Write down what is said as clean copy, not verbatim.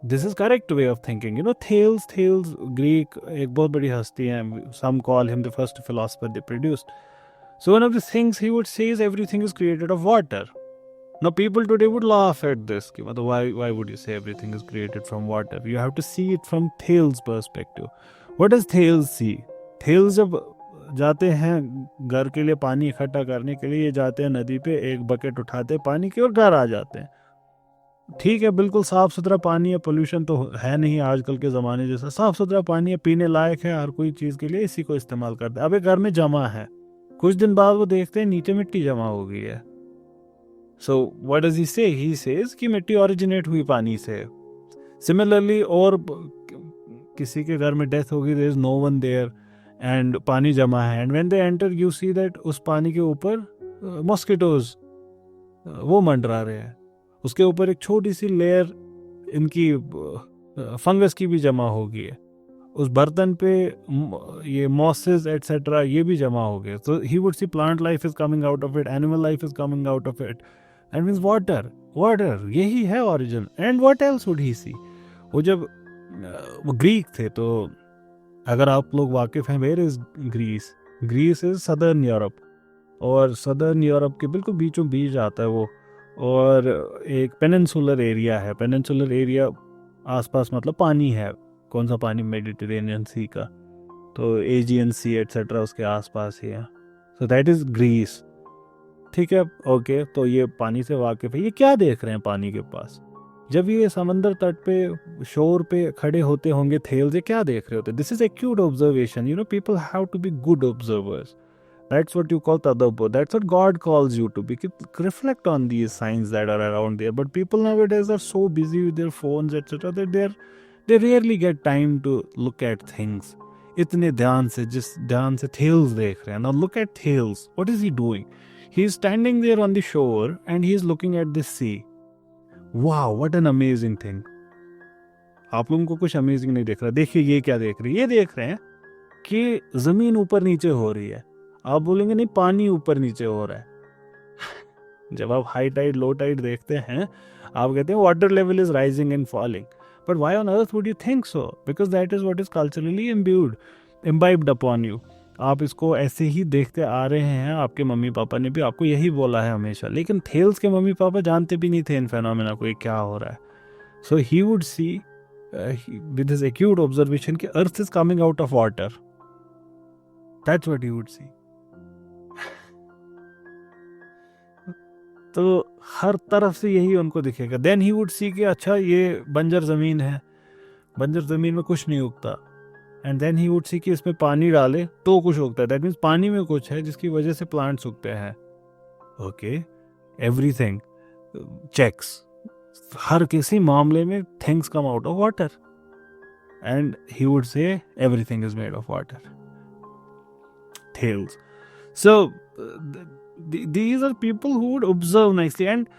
This is correct way of thinking. Thales Greek एक बहुत बड़ी हस्ती है. Some call him the first philosopher they produced. So one of the things he would say is everything is created of water. Now people today would laugh at this. कि मतलब why would you say everything is created from water? You have to see it from Thales' perspective. What does Thales see? Thales जब जाते हैं घर के लिए पानी इकट्ठा करने के लिए, ये जाते हैं नदी पे, एक बकेट उठाते हैं पानी की और घर आ जाते हैं. ठीक है, बिल्कुल साफ सुथरा पानी है, पोल्यूशन तो है नहीं आजकल के ज़माने जैसा. साफ सुथरा पानी है, पीने लायक है, हर कोई चीज़ के लिए इसी को इस्तेमाल करते हैं. अब ये घर में जमा है, कुछ दिन बाद वो देखते हैं नीचे मिट्टी जमा हो गई है. सो व्हाट डज ही से? ही सेज कि मिट्टी ओरिजिनेट हुई पानी से. सिमिलरली और किसी के घर में डेथ होगी, there is no one there and पानी जमा है, and when they enter you see that उस पानी के ऊपर मॉस्किटोज वो मंडरा रहे हैं. उसके ऊपर एक छोटी सी लेयर इनकी फंगस की भी जमा होगी है. उस बर्तन पे ये मॉसेस एटसेट्रा ये भी जमा हो गए. तो he would see plant life is coming out of it, animal life is coming out of it, and means water यही है origin. And what else would he see? वो जब वो ग्रीक थे, तो अगर आप लोग वाकिफ हैं, where is Greece? Greece is southern Europe, और सदर्न यूरोप के बिल्कुल बीचों बीच आता है वो, और एक पेनिनसुलर एरिया है. पेनिनसुलर एरिया आसपास मतलब पानी है. कौन सा पानी? मेडिटेरेनियन सी का. तो एजियन सी एटसेट्रा उसके आसपास ही है. So that is Greece. ठीक है, ओके. तो ये पानी से वाकिफ है. ये क्या देख रहे हैं पानी के पास? जब ये समंदर तट पे शोर पे खड़े होते होंगे थेल्स, ये क्या देख रहे होते? This is acute observation. People have to be good observers. That's what you call tadabbur. That's what God calls you to be. Reflect on these signs that are around there. But people nowadays are so busy with their phones, etc., that they rarely get time to look at things. इतने ध्यान से, जिस ध्यान से Thales देख रहे हैं. Now look at Thales. What is he doing? He is standing there on the shore and he is looking at the sea. Wow, what an amazing thing. आप लोगों को कुछ अमेजिंग नहीं देख रहा. देखिए ये क्या देख रहे हैं. ये देख रहे हैं कि जमीन ऊपर नीचे हो रही है. आप बोलेंगे नहीं, पानी ऊपर नीचे हो रहा है. जब आप हाई टाइड लो टाइड देखते हैं, आप कहते हैं water level is rising and falling. But why on earth would you think so? Because that is what is culturally imbibed upon you. आप इसको ऐसे ही देखते आ रहे हैं. आपके मम्मी पापा ने भी आपको यही बोला है हमेशा. लेकिन थेल्स के मम्मी पापा जानते भी नहीं थे इन फेनोमेना को, क्या हो रहा है. So he would see with his acute observation कि earth is coming out of water. That's what he would see. तो हर तरफ से यही उनको दिखेगा. देन ही वुड सी कि अच्छा ये बंजर ज़मीन है, बंजर ज़मीन में कुछ नहीं उगता. And then he would see कि इसमें पानी डाले तो कुछ उगता है. दैट मीन्स पानी में कुछ है जिसकी वजह से प्लांट्स उगते हैं. Okay, everything checks. हर किसी मामले में things come out of water. And he would say everything is made of water. Thales. So these are people who would observe nicely. And